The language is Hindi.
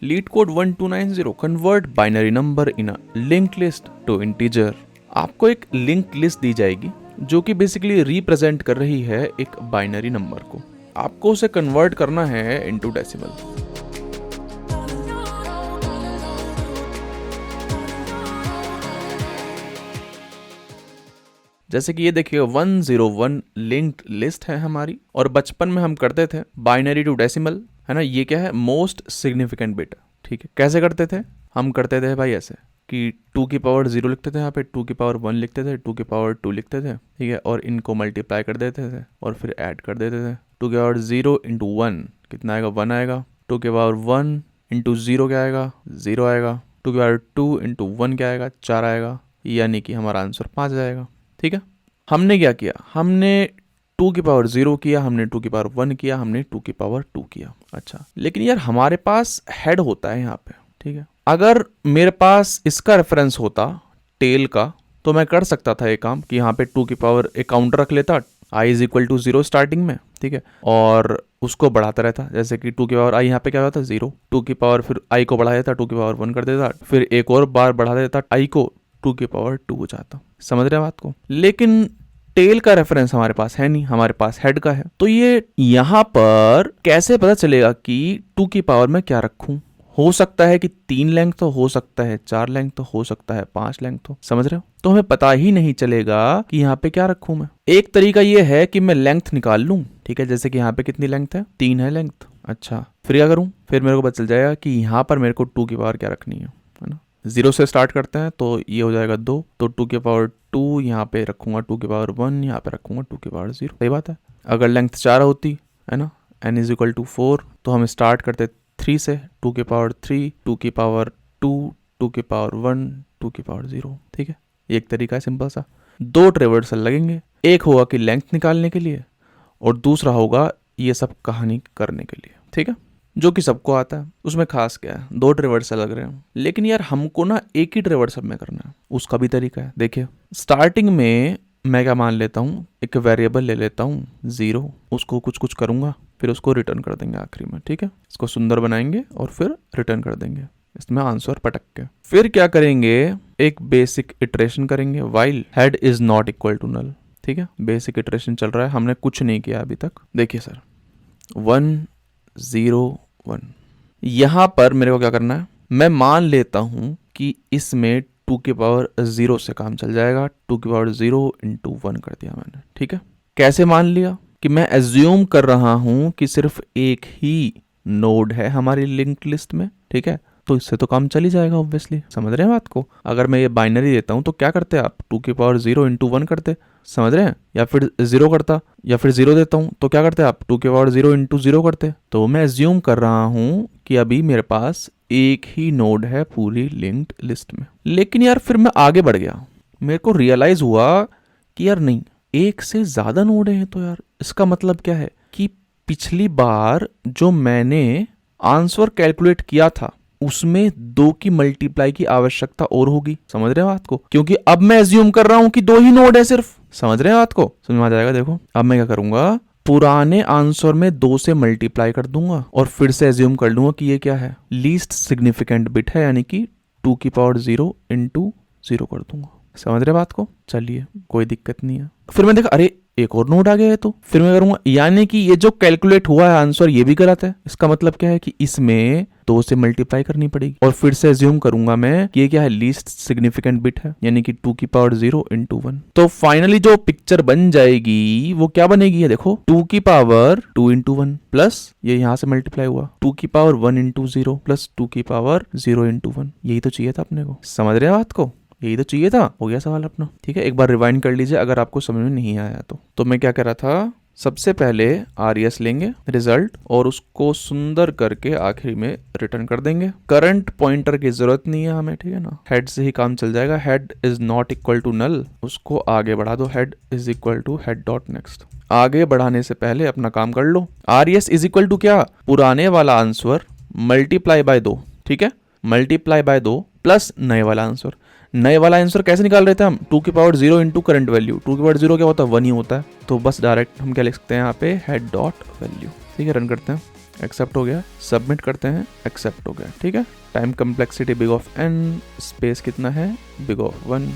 Lead code 1290 convert binary number in a linked list to integer. आपको एक लिंक्ड लिस्ट दी जाएगी जो कि बेसिकली रिप्रेजेंट कर रही है एक बाइनरी नंबर को। आपको उसे कन्वर्ट करना है इनटू डेसिमल। जैसे कि ये देखिए 101 लिंक्ड लिस्ट है हमारी, और बचपन में हम करते थे बाइनरी टू डेसिमल, है ना। ये क्या है, मोस्ट सिग्निफिकेंट बिट। ठीक है, कैसे करते थे, हम करते थे भाई ऐसे कि 2 की पावर 0 लिखते थे, यहाँ पे 2 की पावर 1 लिखते थे, 2 की पावर 2 लिखते थे, ठीक है, और इनको मल्टीप्लाई कर देते थे और फिर ऐड कर देते थे। 2 की पावर 0 इंटू 1 कितना आएगा, 1 आएगा। 2 की पावर 1 इंटू 0 क्या आएगा, 0 आएगा। 2 की पावर 2 इंटू 1 क्या आएगा, 4 आएगा, यानी कि हमारा आंसर 5 आएगा। ठीक है, हमने क्या किया, हमने 2 की पावर 0 किया, हमने 2 की पावर 1 किया, हमने 2 की पावर 2 किया। अच्छा, लेकिन यार हमारे पास हेड होता है यहाँ पे, ठीक है। अगर मेरे पास इसका रेफरेंस होता टेल का, तो मैं कर सकता था एक काम कि यहाँ पे 2 की पावर एक काउंटर रख लेता, i is equal to 0 starting में, ठीक है, और उसको बढ़ाता रहता, जैसे कि 2 की पावर i यहाँ पे क्या होता है 0, 2 की पावर फिर i को बढ़ा देता, 2 की पावर 1 कर देता, फिर एक और बार बढ़ा देता i को, 2 की पावर 2 हो जाता। समझ रहे हैं बात को। लेकिन टेल का रेफरेंस हमारे पास है नहीं, हमारे पास हेड का है। तो ये यहाँ पर कैसे पता चलेगा कि 2 की पावर में क्या रखूं। हो सकता है कि 3 लेंथ तो हो सकता है, 4 लेंथ तो हो सकता है, 5 लेंथ तो, समझ रहे हो। तो हमें पता ही नहीं चलेगा कि यहाँ पे क्या रखूं मैं। एक तरीका ये है कि मैं लेंथ निकाल लूं, ठीक है, जैसे कि यहाँ पे कितनी लेंथ है, 3 है लेंथ। अच्छा, फिर क्या करूं, फिर मेरे को पता चल जाएगा कि यहाँ पर मेरे को 2 की पावर क्या रखनी है ना। 0 से स्टार्ट करते हैं तो ये हो जाएगा 2, तो 2 की पावर 2 यहाँ पे रखूंगा, 2 की पावर 1 यहाँ पे रखूंगा, 2 की पावर 0। सही बात है। अगर लेंथ 4 होती है ना, n इज इक्वल टू 4, तो हम स्टार्ट करते 3 से, 2 की पावर 3, 2 की पावर 2, 2 की पावर 1, 2 की पावर 0। ठीक है, एक तरीका है सिंपल सा। 2 ट्रेवर्सल लगेंगे, एक होगा कि लेंथ निकालने के लिए और दूसरा होगा ये सब कहानी करने के लिए, ठीक है, जो कि सबको आता है। उसमें खास क्या है, 2 ट्रेवर्सल लग रहे हैं, लेकिन यार हमको ना एक ही ट्रेवर्सल में करना है। उसका भी तरीका है, देखिए स्टार्टिंग में मैं क्या मान लेता हूँ, एक वेरिएबल ले लेता हूँ 0, उसको कुछ कुछ करूँगा, फिर उसको रिटर्न कर देंगे आखिरी में, ठीक है। इसको सुंदर बनाएंगे और फिर रिटर्न कर देंगे इसमें आंसर पटक के। फिर क्या करेंगे, एक बेसिक इटरेशन करेंगे, while head is not equal to null. ठीक है, बेसिक इटरेशन चल रहा है, हमने कुछ नहीं किया अभी तक। देखिए सर 1 0 1, यहाँ पर मेरे को क्या करना है, मैं मान लेता हूँ कि इसमें 2 की पावर 0 से काम चल जाएगा। 2 की पावर 0 इंटू 1 कर दिया मैंने, ठीक है। कैसे मान लिया कि मैं एज्यूम कर रहा हूं कि सिर्फ एक ही नोड है हमारी लिंक्ड लिस्ट में, ठीक है, तो इससे तो काम चल ही जाएगा ऑब्वियसली। समझ रहे हैं बात को। अगर मैं ये बाइनरी देता हूं तो क्या करते आप, 2 की पावर 0 इंटू 1 करते, समझ रहे हैं, या फिर 0 करता, या फिर 0 देता हूं तो क्या करते आप, 2 की पावर 0 इंटू 0 करते। तो मैं एज्यूम कर रहा हूं कि अभी मेरे पास एक ही नोड है पूरी लिंक्ड लिस्ट में। लेकिन यार फिर मैं आगे बढ़ गया, मेरे को रियलाइज हुआ कि यार नहीं, एक से ज्यादा नोड हैं। तो यार इसका मतलब क्या है कि पिछली बार जो मैंने आंसर कैलकुलेट किया था उसमें 2 की मल्टीप्लाई की आवश्यकता और होगी। समझ रहे हैं बात को, क्योंकि अब मैं एज्यूम कर रहा हूं कि 2 ही नोड है सिर्फ। समझ रहे हैं बात को, समझ में आ जाएगा। देखो अब मैं क्या करूंगा, पुराने आंसर में 2 से मल्टीप्लाई कर दूंगा और फिर से एज्यूम कर लूंगा कि ये क्या है, लीस्ट सिग्निफिकेंट बिट है, यानी कि 2 की पावर 0 इंटू 0 कर दूंगा। समझ रहे बात को, चलिए कोई दिक्कत नहीं है। फिर मैं देखा अरे एक और नोड आ गया है, तो फिर मैं करूंगा, यानी कि ये जो कैलकुलेट हुआ है आंसर ये भी गलत है। इसका मतलब क्या है कि इसमें 2 से मल्टीप्लाई करनी पड़ेगी और फिर से एज्यूम करूंगा मैं कि ये क्या है, लीस्ट सिग्निफिकेंट बिट है, यानी कि 2 की पावर 0 इंटू 1। तो फाइनली जो पिक्चर बन जाएगी वो क्या बनेगी, ये देखो 2 की पावर 2 इंटू 1 प्लस ये यहाँ से मल्टीप्लाई हुआ 2 की पावर 1 इंटू 0 प्लस 2 की पावर 0 इंटू 1। यही तो चाहिए था अपने को। समझ रहे हैं बात को, यही तो चाहिए था। हो गया सवाल अपना, ठीक है। एक बार रिवाइंड कर लीजिए अगर आपको समझ में नहीं आया तो मैं क्या कह रहा था, सबसे पहले RES लेंगे रिजल्ट और उसको सुंदर करके आखिरी में रिटर्न कर देंगे। करंट पॉइंटर की जरूरत नहीं है हमें, ठीक है ना, हेड से ही काम चल जाएगा। Head is not equal to null, उसको आगे बढ़ा दो, head is equal to head dot next. आगे बढ़ाने से पहले अपना काम कर लो। RES इज इक्वल टू क्या, पुराने वाला आंसर मल्टीप्लाई बाय 2, ठीक है, मल्टीप्लाई बाय 2 प्लस नए वाला आंसर। नए वाला आंसर कैसे निकाल रहे थे हम, 2 की पावर 0 इंटू करंट वैल्यू। 2 की पावर 0 क्या होता है, 1 ही होता है, तो बस डायरेक्ट हम क्या लिख सकते हैं यहाँ पे, हेड डॉट वैल्यू। ठीक है, रन करते हैं। एक्सेप्ट हो गया, सबमिट करते हैं, एक्सेप्ट हो गया। ठीक है, time complexity big of n, space कितना है, बिग ऑफ 1।